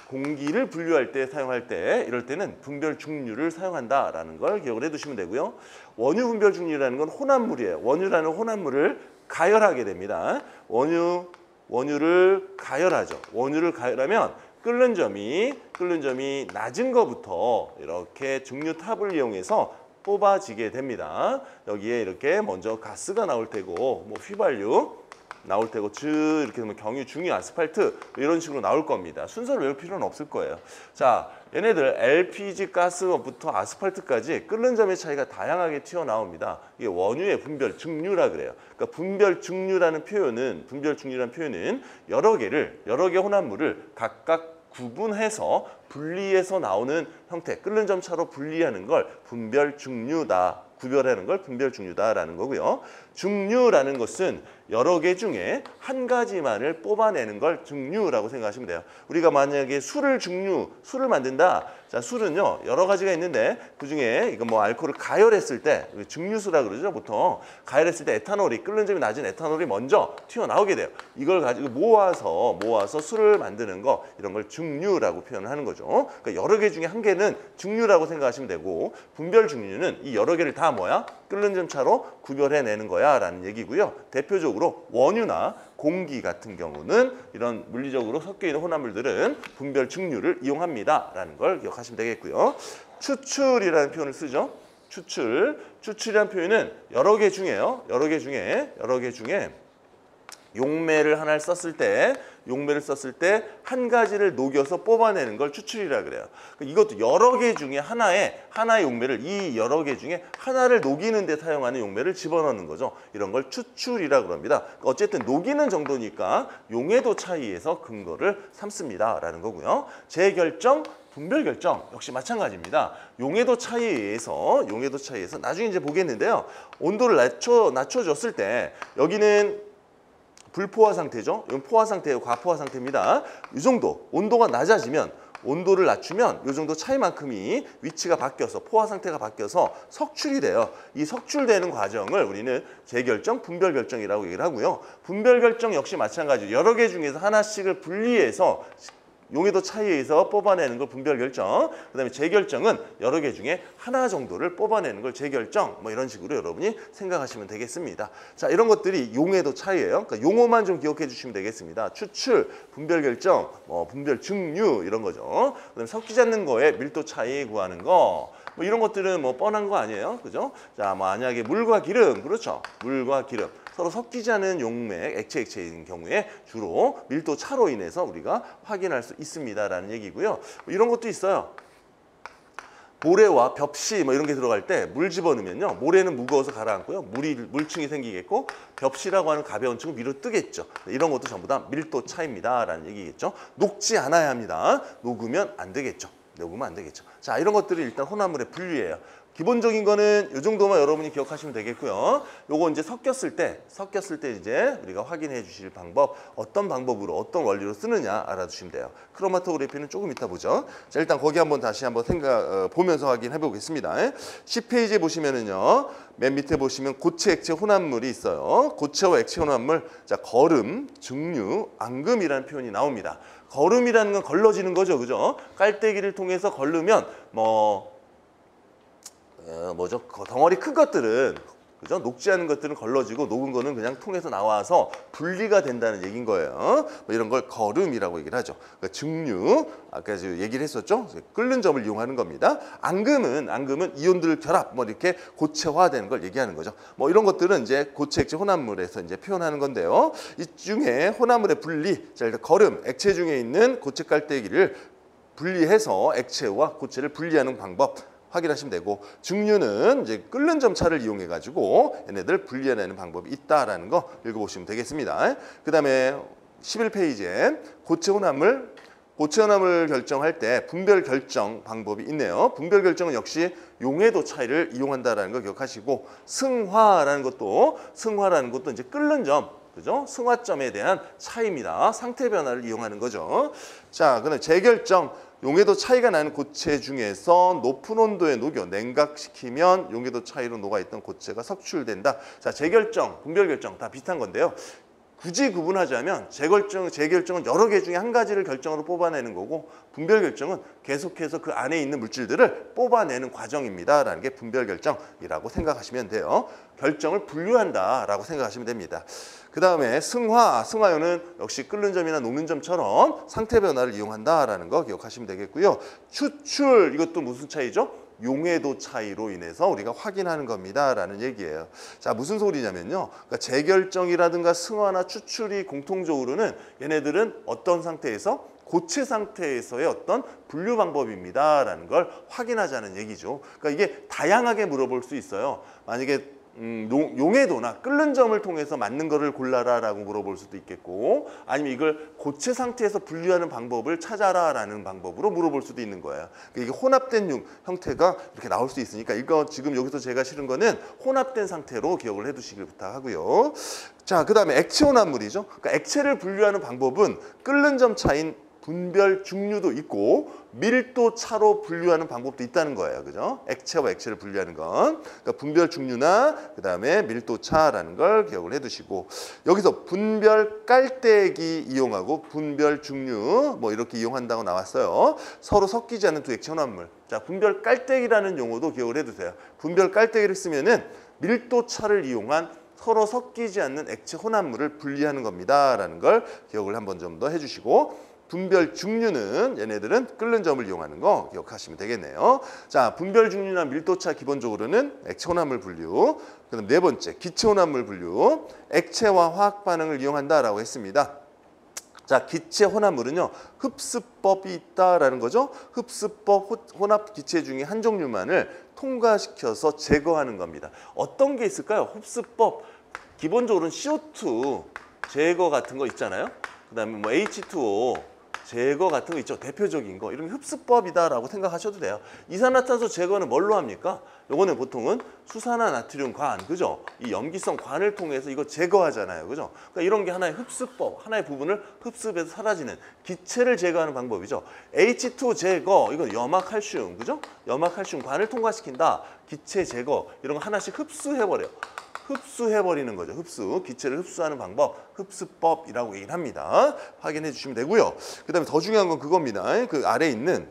공기를 분류할 때 사용할 때 이럴 때는 분별 중류를 사용한다라는 걸 기억을 해두시면 되고요. 원유 분별 중류라는 건 혼합물이에요. 원유라는 혼합물을 가열하게 됩니다. 원유를 가열하죠. 원유를 가열하면 끓는 점이 낮은 것부터 이렇게 중류탑을 이용해서 뽑아지게 됩니다. 여기에 이렇게 먼저 가스가 나올 테고, 뭐 휘발유 나올 테고, 이렇게 되면 경유, 중유, 아스팔트 이런 식으로 나올 겁니다. 순서를 외울 필요는 없을 거예요. 자, 얘네들 LPG 가스부터 아스팔트까지 끓는 점의 차이가 다양하게 튀어나옵니다. 이게 원유의 분별 증류라 그래요. 그러니까 분별 증류라는 표현은 여러 개 혼합물을 각각 구분해서 분리해서 나오는 형태, 끓는 점 차로 분리하는 걸 분별 증류다. 구별하는 걸 분별 중류다라는 거고요. 중류라는 것은 여러 개 중에 한 가지만을 뽑아내는 걸 중류라고 생각하시면 돼요. 우리가 만약에 술을 만든다. 자, 술은요 여러 가지가 있는데 그 중에 이거 뭐 알코올을 가열했을 때 증류수라 그러죠. 보통 가열했을 때 끓는 점이 낮은 에탄올이 먼저 튀어나오게 돼요. 이걸 가지고 모아서 술을 만드는 거, 이런 걸 중류라고 표현을 하는 거죠. 그러니까 여러 개 중에 한 개는 중류라고 생각하시면 되고, 분별 중류는 이 여러 개를 다 끓는 점 차로 구별해내는 거야 라는 얘기고요. 대표적으로 원유나 공기 같은 경우는 이런 물리적으로 섞여있는 혼합물들은 분별 증류를 이용합니다 라는 걸 기억하시면 되겠고요. 추출이라는 표현을 쓰죠. 추출이라는 표현은 여러 개 중에 용매를 하나를 썼을 때 한 가지를 녹여서 뽑아내는 걸 추출이라 그래요. 이것도 여러 개 중에 하나의 용매를, 이 여러 개 중에 하나를 녹이는 데 사용하는 용매를 집어넣는 거죠. 이런 걸 추출이라 그럽니다. 어쨌든 녹이는 정도니까 용해도 차이에서 근거를 삼습니다라는 거고요. 재결정, 분별 결정 역시 마찬가지입니다. 용해도 차이에 의해서 나중에 이제 보겠는데요. 온도를 낮춰줬을 때 여기는 불포화 상태죠. 이건 포화 상태예요. 과포화 상태입니다. 이 정도 온도가 낮아지면, 온도를 낮추면 이 정도 차이만큼이 위치가 바뀌어서, 포화 상태가 바뀌어서 석출이 돼요. 이 석출되는 과정을 우리는 재결정, 분별 결정이라고 얘기를 하고요. 분별 결정 역시 마찬가지로 여러 개 중에서 하나씩을 분리해서 용해도 차이에 의해서 뽑아내는 걸 분별 결정, 그다음에 재결정은 여러 개 중에 하나 정도를 뽑아내는 걸 재결정, 뭐 이런 식으로 여러분이 생각하시면 되겠습니다. 자, 이런 것들이 용해도 차이예요. 그러니까 용어만 좀 기억해 주시면 되겠습니다. 추출, 분별 결정, 분별 증류 이런 거죠. 그다음에 섞이지 않는 거에 밀도 차이 구하는 거, 뭐 이런 것들은 뭐 뻔한 거 아니에요, 그죠? 자, 만약에 물과 기름, 그렇죠? 물과 기름. 서로 섞이지 않은 용매, 액체인 경우에 주로 밀도 차로 인해서 우리가 확인할 수 있습니다라는 얘기고요. 이런 것도 있어요. 모래와 벽시 뭐 이런 게 들어갈 때 물 집어넣으면요, 모래는 무거워서 가라앉고요, 물층이 생기겠고, 벽시라고 하는 가벼운 층은 위로 뜨겠죠. 이런 것도 전부 다 밀도 차입니다라는 얘기겠죠. 녹지 않아야 합니다. 녹으면 안 되겠죠. 자, 이런 것들이 일단 혼합물의 분류예요. 기본적인 거는 이 정도만 여러분이 기억하시면 되겠고요. 요거 이제 섞였을 때 이제 우리가 확인해 주실 방법, 어떤 방법으로, 어떤 원리로 쓰느냐 알아두시면 돼요. 크로마토그래피는 조금 이따 보죠. 자, 일단 거기 다시 한번 보면서 확인해 보겠습니다. 10페이지에 보시면은요, 맨 밑에 보시면 고체, 액체, 혼합물이 있어요. 고체와 액체 혼합물, 자, 거름, 증류, 앙금이라는 표현이 나옵니다. 거름이라는 건 걸러지는 거죠, 그죠? 깔때기를 통해서 걸르면 뭐죠? 덩어리 큰 것들은 그죠? 녹지 않은 것들은 걸러지고 녹은 거는 그냥 통에서 나와서 분리가 된다는 얘기인 거예요. 뭐 이런 걸 거름이라고 얘기를 하죠. 그러니까 증류, 아까 얘기를 했었죠. 끓는 점을 이용하는 겁니다. 앙금은 이온들 결합, 뭐 이렇게 고체화되는 걸 얘기하는 거죠. 뭐 이런 것들은 이제 고체, 액체, 혼합물에서 이제 표현하는 건데요. 이 중에 혼합물의 분리, 자 일단 거름, 액체 중에 있는 고체 깔때기를 분리해서 액체와 고체를 분리하는 방법. 확인하시면 되고 증류는 이제 끓는 점 차를 이용해 가지고 얘네들 분리해내는 방법이 있다라는 거 읽어보시면 되겠습니다. 그다음에 11페이지에 고체 혼합물 결정할 때 분별 결정 방법이 있네요. 분별 결정은 역시 용해도 차이를 이용한다라는 거 기억하시고 승화라는 것도 이제 끓는 점 그죠? 승화점에 대한 차이입니다. 상태 변화를 이용하는 거죠. 자, 그다음 재결정. 용해도 차이가 나는 고체 중에서 높은 온도에 녹여 냉각시키면 용해도 차이로 녹아있던 고체가 석출된다. 자, 재결정, 분별결정 다 비슷한 건데요. 굳이 구분하자면 재결정은 여러 개 중에 한 가지를 결정으로 뽑아내는 거고 분별결정은 계속해서 그 안에 있는 물질들을 뽑아내는 과정입니다. 라는 게 분별결정이라고 생각하시면 돼요. 결정을 분류한다라고 생각하시면 됩니다. 그 다음에 승화요는 역시 끓는 점이나 녹는 점처럼 상태 변화를 이용한다라는 거 기억하시면 되겠고요. 추출, 이것도 무슨 차이죠? 용해도 차이로 인해서 우리가 확인하는 겁니다라는 얘기예요. 자, 무슨 소리냐면요. 그러니까 재결정이라든가 승화나 추출이 공통적으로는 얘네들은 어떤 상태에서 고체 상태에서의 어떤 분류 방법입니다라는 걸 확인하자는 얘기죠. 그러니까 이게 다양하게 물어볼 수 있어요. 만약에 용해도나 끓는 점을 통해서 맞는 거를 골라라라고 물어볼 수도 있겠고 아니면 이걸 고체 상태에서 분류하는 방법을 찾아라라는 방법으로 물어볼 수도 있는 거예요. 그러니까 이게 혼합된 형태가 이렇게 나올 수 있으니까 이거 지금 여기서 제가 실은 거는 혼합된 상태로 기억을 해두시길 부탁하고요. 자, 그 다음에 액체 혼합물이죠. 그러니까 액체를 분류하는 방법은 끓는 점 차인 분별 중류도 있고 밀도 차로 분류하는 방법도 있다는 거예요. 그죠? 액체와 액체를 분류하는 건. 그러니까 분별 중류나 그다음에 밀도 차라는 걸 기억을 해 두시고 여기서 분별 깔때기 이용하고 분별 중류 뭐 이렇게 이용한다고 나왔어요. 서로 섞이지 않는 두 액체 혼합물. 자, 분별 깔때기라는 용어도 기억을 해 두세요. 분별 깔때기를 쓰면은 밀도 차를 이용한 서로 섞이지 않는 액체 혼합물을 분리하는 겁니다라는 걸 기억을 한번 좀 더 해 주시고 분별 중류는 얘네들은 끓는 점을 이용하는 거 기억하시면 되겠네요. 자, 분별 중류나 밀도차 기본적으로는 액체 혼합물 분류. 그다음 네 번째, 기체 혼합물 분류. 액체와 화학 반응을 이용한다라고 했습니다. 자, 기체 혼합물은요. 흡수법이 있다라는 거죠. 흡수법 혼합 기체 중에 한 종류만을 통과시켜서 제거하는 겁니다. 어떤 게 있을까요? 흡수법. 기본적으로는 CO2 제거 같은 거 있잖아요. 그다음에 뭐 H2O 제거 같은 거 있죠. 대표적인 거. 이런 게 흡수법이다라고 생각하셔도 돼요. 이산화탄소 제거는 뭘로 합니까? 요거는 보통은 수산화나트륨 관, 그죠? 이 염기성 관을 통해서 이거 제거하잖아요. 그죠? 그러니까 이런 게 하나의 흡수법, 하나의 부분을 흡수해서 사라지는 기체를 제거하는 방법이죠. H2 제거, 이건 염화칼슘, 그죠? 염화칼슘 관을 통과시킨다. 기체 제거, 이런 거 하나씩 흡수해버려요. 흡수해버리는 거죠. 기체를 흡수하는 방법, 흡수법이라고 얘기를 합니다. 확인해 주시면 되고요. 그 다음에 더 중요한 건 그겁니다. 그 아래에 있는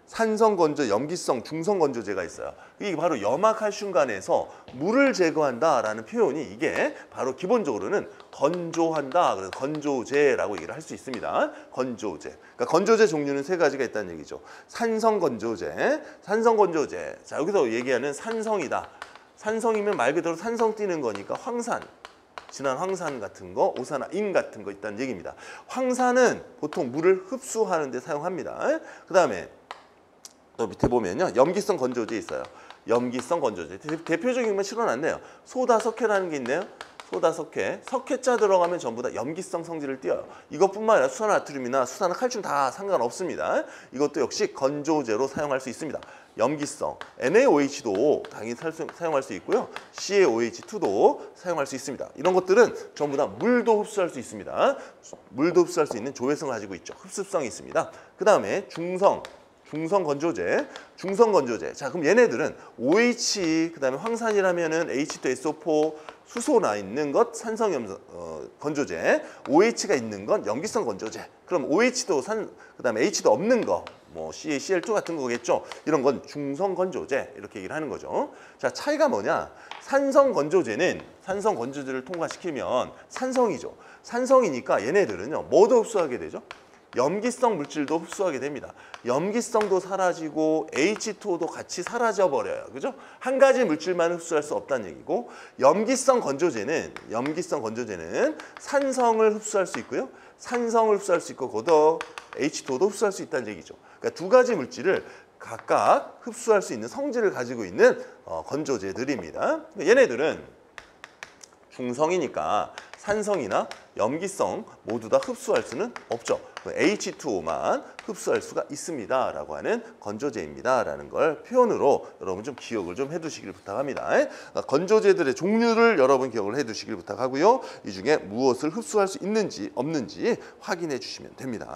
산성건조, 염기성, 중성건조제가 있어요. 이게 바로 염화칼슘간에서 물을 제거한다라는 표현이 이게 바로 기본적으로는 건조한다, 그래서 건조제라고 얘기를 할 수 있습니다. 건조제. 그러니까 건조제 종류는 세 가지가 있다는 얘기죠. 산성건조제. 자, 여기서 얘기하는 산성이다. 산성이면 말 그대로 산성 띄는 거니까 황산, 진한 황산 같은 거, 오산화인 같은 거 있다는 얘기입니다. 황산은 보통 물을 흡수하는 데 사용합니다. 그 다음에 또 밑에 보면요. 염기성 건조제 있어요. 염기성 건조제. 대표적인 건 실어놨네요. 소다석회라는 게 있네요. 소다석회. 석회자 들어가면 전부 다 염기성 성질을 띄어요. 이것뿐만 아니라 수산화나트륨이나 수산화칼슘 다 상관없습니다. 이것도 역시 건조제로 사용할 수 있습니다. 염기성, NaOH도 당연히 사용할 수 있고요. CaOH2도 사용할 수 있습니다. 이런 것들은 전부 다 물도 흡수할 수 있습니다. 물도 흡수할 수 있는 조회성을 가지고 있죠. 흡수성이 있습니다. 그 다음에 중성건조제. 자, 그럼 얘네들은 OH, 그 다음에 황산이라면은 H2SO4, 수소나 있는 것 산성 건조제, OH가 있는 건 염기성 건조제. 그럼 OH도 그다음에 H도 없는 거, 뭐 CaCl2 같은 거겠죠. 이런 건 중성 건조제 이렇게 얘기를 하는 거죠. 자, 차이가 뭐냐? 산성 건조제를 통과시키면 산성이죠. 산성이니까 얘네들은요, 뭐도 흡수하게 되죠? 염기성 물질도 흡수하게 됩니다. 염기성도 사라지고 H2O도 같이 사라져 버려요. 그죠? 한 가지 물질만 흡수할 수 없다는 얘기고, 염기성 건조제는 산성을 흡수할 수 있고요. 산성을 흡수할 수 있고 거기다 H2O도 흡수할 수 있다는 얘기죠. 그러니까 두 가지 물질을 각각 흡수할 수 있는 성질을 가지고 있는 건조제들입니다. 얘네들은 중성이니까 산성이나 염기성 모두 다 흡수할 수는 없죠. H2O만 흡수할 수가 있습니다 라고 하는 건조제입니다 라는 걸 표현으로 여러분 좀 기억을 좀 해두시길 부탁합니다. 건조제들의 종류를 여러분 기억을 해두시길 부탁하고요. 이 중에 무엇을 흡수할 수 있는지 없는지 확인해 주시면 됩니다.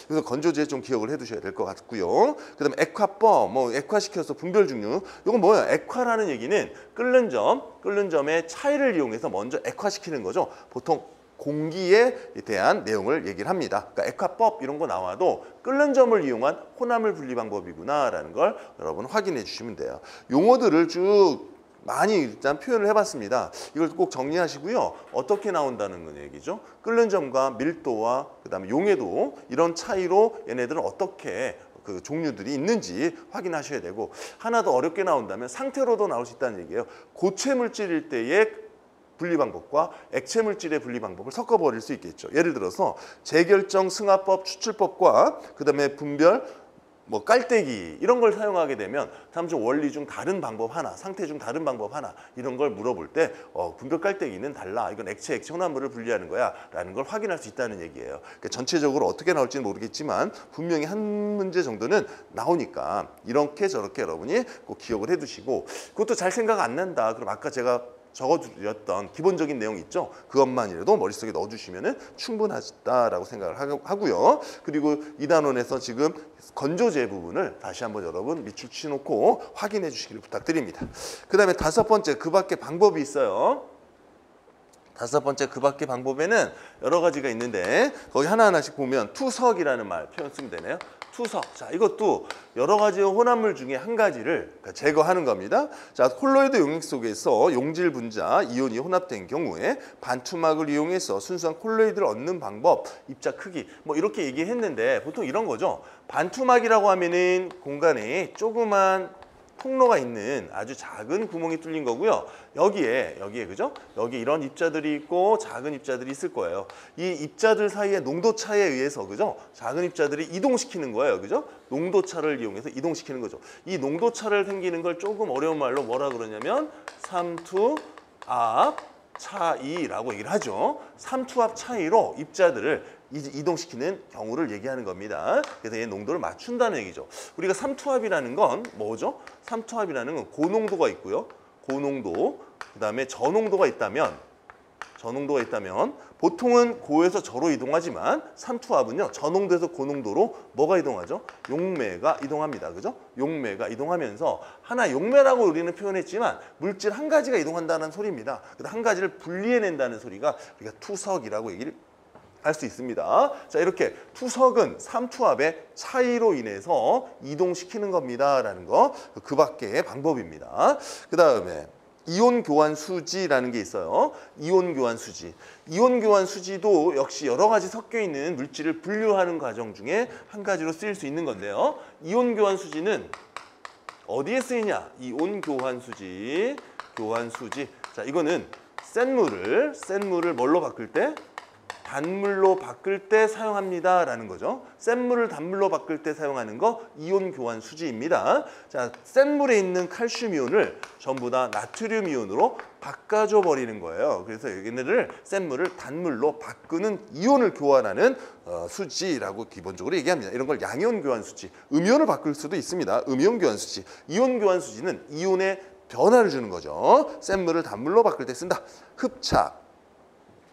그래서 건조제 좀 기억을 해두셔야 될 것 같고요. 그 다음에 액화법, 액화시켜서 분별 종류. 이건 뭐예요? 액화라는 얘기는 끓는 점의 차이를 이용해서 먼저 액화시키는 거죠. 보통 공기에 대한 내용을 얘기를 합니다. 그러니까 액화법 이런 거 나와도 끓는 점을 이용한 혼합물 분리 방법이구나라는 걸 여러분 확인해 주시면 돼요. 용어들을 쭉 많이 일단 표현을 해봤습니다. 이걸 꼭 정리하시고요. 어떻게 나온다는 건 얘기죠. 끓는 점과 밀도와 그다음에 용해도 이런 차이로 얘네들은 어떻게 그 종류들이 있는지 확인하셔야 되고, 하나 더 어렵게 나온다면 상태로도 나올 수 있다는 얘기예요. 고체 물질일 때의 분리 방법과 액체 물질의 분리 방법을 섞어버릴 수 있겠죠. 예를 들어서 재결정 승화법, 추출법과 그다음에 분별, 깔때기 이런 걸 사용하게 되면 다음 중 원리 중 다른 방법 하나, 상태 중 다른 방법 하나 이런 걸 물어볼 때 분별 깔때기는 달라. 이건 액체 혼합물을 분리하는 거야 라는 걸 확인할 수 있다는 얘기예요. 그러니까 전체적으로 어떻게 나올지는 모르겠지만 분명히 한 문제 정도는 나오니까 이렇게 저렇게 여러분이 꼭 기억을 해두시고, 그것도 잘 생각 안 난다. 그럼 아까 제가 적어드렸던 기본적인 내용 있죠? 그것만이라도 머릿속에 넣어주시면 충분하다라고 생각을 하고요. 그리고 2단원에서 지금 건조제 부분을 다시 한번 여러분 밑줄 치놓고 확인해 주시기를 부탁드립니다. 그 다음에 5번째, 그 밖에 방법이 있어요. 5번째, 그 밖에 방법에는 여러 가지가 있는데 거기 하나하나씩 보면 투석이라는 말 표현 쓰면 되네요. 투석. 자, 이것도 여러 가지 혼합물 중에 한 가지를 제거하는 겁니다. 자, 콜로이드 용액 속에서 용질 분자 이온이 혼합된 경우에 반투막을 이용해서 순수한 콜로이드를 얻는 방법, 입자 크기 이렇게 얘기했는데 보통 이런 거죠. 반투막이라고 하면은 공간에 조그만 통로가 있는 아주 작은 구멍이 뚫린 거고요. 여기에 그죠? 여기 이런 입자들이 있고 작은 입자들이 있을 거예요. 이 입자들 사이의 농도 차에 의해서 그죠? 작은 입자들이 이동시키는 거예요. 그죠? 농도 차를 이용해서 이동시키는 거죠. 이 농도 차를 생기는 걸 조금 어려운 말로 뭐라 그러냐면 삼투압 차이라고 얘기를 하죠. 삼투압 차이로 입자들을 이동시키는 경우를 얘기하는 겁니다. 그래서 얘 농도를 맞춘다는 얘기죠. 우리가 삼투압이라는 건 뭐죠? 삼투압이라는 건 고농도가 있고요. 고농도, 그다음에 저농도가 있다면 보통은 고에서 저로 이동하지만 삼투압은요. 저농도에서 고농도로 뭐가 이동하죠? 용매가 이동합니다. 그죠? 용매가 이동하면서 하나 용매라고 우리는 표현했지만 물질 한 가지가 이동한다는 소리입니다. 한 가지를 분리해낸다는 소리가 우리가 투석이라고 얘기를 할 수 있습니다. 자, 이렇게 투석은 삼투압의 차이로 인해서 이동시키는 겁니다라는 거, 그 밖의 방법입니다. 그 다음에 이온 교환 수지라는 게 있어요. 이온 교환 수지. 이온 교환 수지도 역시 여러 가지 섞여 있는 물질을 분류하는 과정 중에 한 가지로 쓰일 수 있는 건데요. 이온 교환 수지는 어디에 쓰이냐? 이온 교환 수지. 자, 이거는 센 물을 뭘로 바꿀 때? 단물로 바꿀 때 사용합니다라는 거죠. 센 물을 단물로 바꿀 때 사용하는 거 이온 교환 수지입니다. 자, 센 물에 있는 칼슘 이온을 전부 다 나트륨 이온으로 바꿔줘 버리는 거예요. 그래서 얘네를 센 물을 단물로 바꾸는 이온을 교환하는 수지라고 기본적으로 얘기합니다. 이런 걸 양이온 교환 수지, 음이온을 바꿀 수도 있습니다. 음이온 교환 수지. 이온 교환 수지는 이온의 변화를 주는 거죠. 센 물을 단물로 바꿀 때 쓴다. 흡착.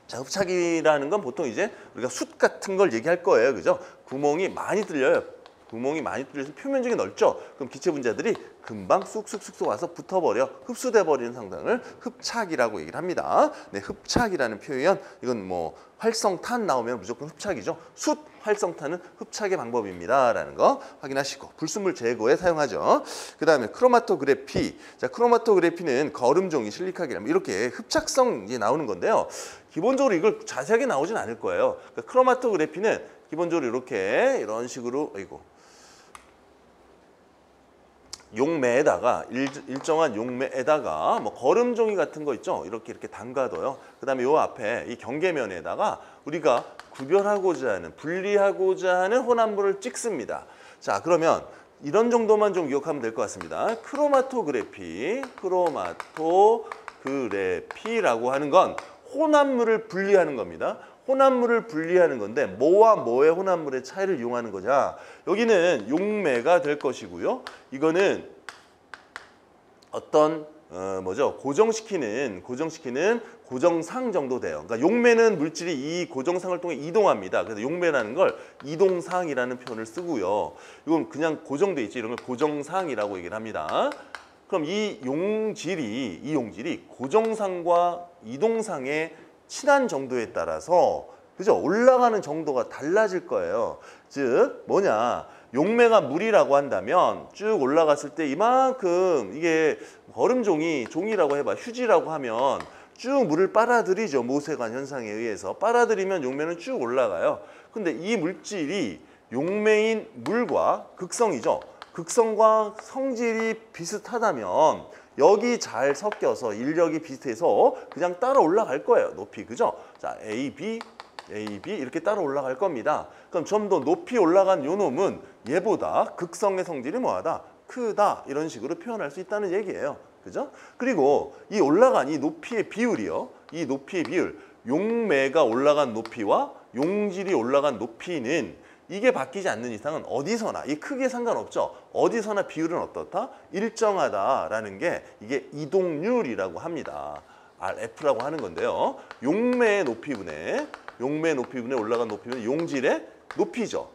자, 흡착이라는 건 보통 이제 우리가 숯 같은 걸 얘기할 거예요. 그죠? 구멍이 많이 뚫려요. 구멍이 많이 뚫려서 표면적이 넓죠. 그럼 기체 분자들이 금방 쑥쑥쑥 와서 붙어버려 흡수돼 버리는 상황을 흡착이라고 얘기를 합니다. 네, 흡착이라는 표현 이건 뭐 활성탄 나오면 무조건 흡착이죠. 숯 활성탄은 흡착의 방법입니다라는 거 확인하시고 불순물 제거에 사용하죠. 그 다음에 크로마토그래피. 자, 크로마토그래피는 거름종이 실리카겔 이렇게 흡착성이 나오는 건데요. 기본적으로 이걸 자세하게 나오진 않을 거예요. 그러니까 크로마토그래피는 기본적으로 이렇게 이런 식으로 용매에다가 일정한 용매에다가 뭐 거름종이 같은 거 있죠. 이렇게 담가둬요. 그다음에 요 앞에 이 경계면에다가 우리가 구별하고자 하는 분리하고자 하는 혼합물을 찍습니다. 자, 그러면 이런 정도만 좀 기억하면 될 것 같습니다. 크로마토그래피라고 하는 건 혼합물을 분리하는 겁니다. 혼합물을 분리하는 건데 뭐와 뭐의 혼합물의 차이를 이용하는 거냐. 여기는 용매가 될 것이고요. 이거는 어떤 고정시키는 고정상 정도 돼요. 그러니까 용매는 물질이 이 고정상을 통해 이동합니다. 그래서 용매라는 걸 이동상이라는 표현을 쓰고요. 이건 그냥 고정돼 있지. 이런 걸 고정상이라고 얘기를 합니다. 그럼 이 용질이 고정상과 이동상의 친한 정도에 따라서 그죠? 올라가는 정도가 달라질 거예요. 즉 뭐냐? 용매가 물이라고 한다면 쭉 올라갔을 때 이만큼 이게 종이라고 해봐. 휴지라고 하면 쭉 물을 빨아들이죠. 모세관 현상에 의해서. 빨아들이면 용매는 쭉 올라가요. 근데 이 물질이 용매인 물과 극성이죠. 극성과 성질이 비슷하다면 여기 잘 섞여서 인력이 비슷해서 그냥 따라 올라갈 거예요. 높이. 그죠? 자, A, B 이렇게 따라 올라갈 겁니다. 그럼 좀 더 높이 올라간 요 놈은 얘보다 극성의 성질이 뭐하다? 크다. 이런 식으로 표현할 수 있다는 얘기예요. 그죠? 그리고 이 올라간 이 높이의 비율이요. 이 높이의 비율. 용매가 올라간 높이와 용질이 올라간 높이는 이게 바뀌지 않는 이상은 어디서나 이 크게 상관없죠. 어디서나 비율은 어떻다? 일정하다라는 게 이게 이동률이라고 합니다. RF라고 하는 건데요. 용매의 높이분의 올라간 높이는 용질의 높이죠.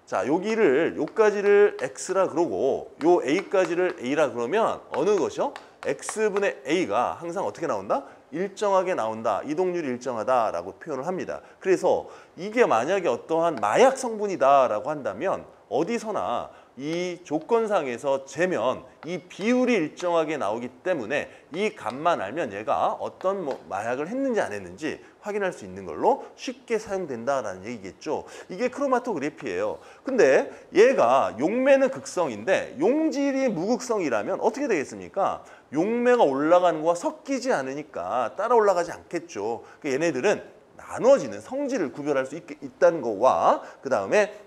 자, 요까지를 X라 그러고 요 A까지를 A라 그러면 어느 것이요? X분의 A가 항상 어떻게 나온다? 일정하게 나온다. 이동률이 일정하다라고 표현을 합니다. 그래서 이게 만약에 어떠한 마약 성분이다라고 한다면 어디서나 이 조건상에서 재면 이 비율이 일정하게 나오기 때문에 이 값만 알면 얘가 어떤 마약을 했는지 안 했는지 확인할 수 있는 걸로 쉽게 사용된다라는 얘기겠죠. 이게 크로마토그래피예요. 근데 얘가 용매는 극성인데 용질이 무극성이라면 어떻게 되겠습니까? 용매가 올라가는 거와 섞이지 않으니까 따라 올라가지 않겠죠. 그러니까 얘네들은 나눠지는 성질을 구별할 수 있다는 거와 그 다음에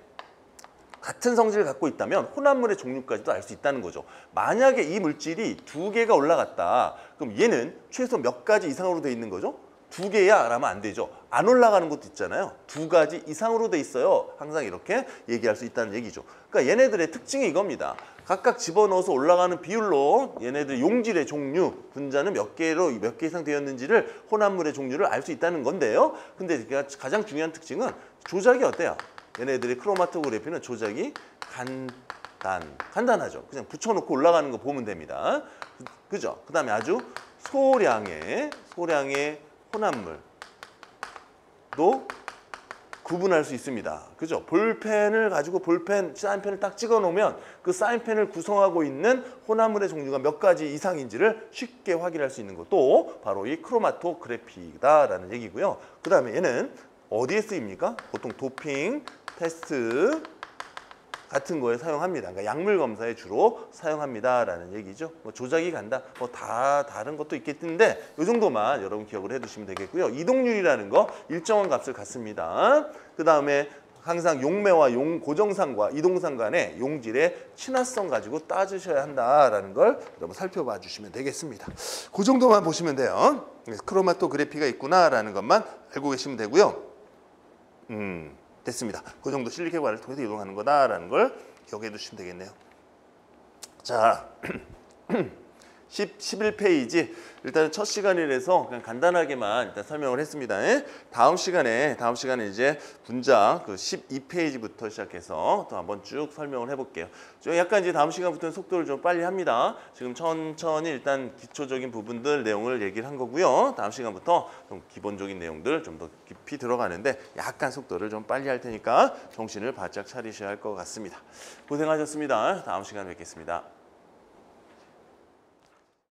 같은 성질을 갖고 있다면 혼합물의 종류까지도 알 수 있다는 거죠. 만약에 이 물질이 두 개가 올라갔다. 그럼 얘는 최소 몇 가지 이상으로 돼 있는 거죠? 두 개야? 라면 안 되죠. 안 올라가는 것도 있잖아요. 두 가지 이상으로 돼 있어요. 항상 이렇게 얘기할 수 있다는 얘기죠. 그러니까 얘네들의 특징이 이겁니다. 각각 집어넣어서 올라가는 비율로 얘네들 용질의 종류, 분자는 몇 개 이상 되었는지를 혼합물의 종류를 알 수 있다는 건데요. 근데 가장 중요한 특징은 조작이 어때요? 얘네들의 크로마토그래피는 조작이 간단하죠. 그냥 붙여놓고 올라가는 거 보면 됩니다. 그죠? 그 다음에 아주 소량의 혼합물도 구분할 수 있습니다. 그죠? 볼펜을 가지고 사인펜을 딱 찍어 놓으면 그 사인펜을 구성하고 있는 혼합물의 종류가 몇 가지 이상인지를 쉽게 확인할 수 있는 것도 바로 이 크로마토그래피다라는 얘기고요. 그 다음에 얘는 어디에 쓰입니까? 보통 도핑 테스트 같은 거에 사용합니다. 그러니까 약물 검사에 주로 사용합니다라는 얘기죠. 뭐 조작이 간다, 뭐 다 다른 것도 있겠는데 이 정도만 여러분 기억을 해두시면 되겠고요. 이동률이라는 거 일정한 값을 갖습니다. 그 다음에 항상 용매와 고정상과 이동상 간의 용질의 친화성 가지고 따지셔야 한다라는 걸 여러분 살펴봐 주시면 되겠습니다. 그 정도만 보시면 돼요. 크로마토그래피가 있구나라는 것만 알고 계시면 되고요. 됐습니다. 그 정도 실리카겔을 통해서 이동하는 거다라는 걸 기억해 두시면 되겠네요. 자, 11페이지 일단 첫 시간이라서 그냥 간단하게만 일단 설명을 했습니다. 다음 시간에 이제 분장 그 12페이지부터 시작해서 또 한번 쭉 설명을 해볼게요. 좀 약간 이제 다음 시간부터는 속도를 좀 빨리 합니다. 지금 천천히 일단 기초적인 부분들 내용을 얘기를 한 거고요. 다음 시간부터 좀 기본적인 내용들 좀 더 깊이 들어가는데 약간 속도를 좀 빨리 할 테니까 정신을 바짝 차리셔야 할 것 같습니다. 고생하셨습니다. 다음 시간에 뵙겠습니다.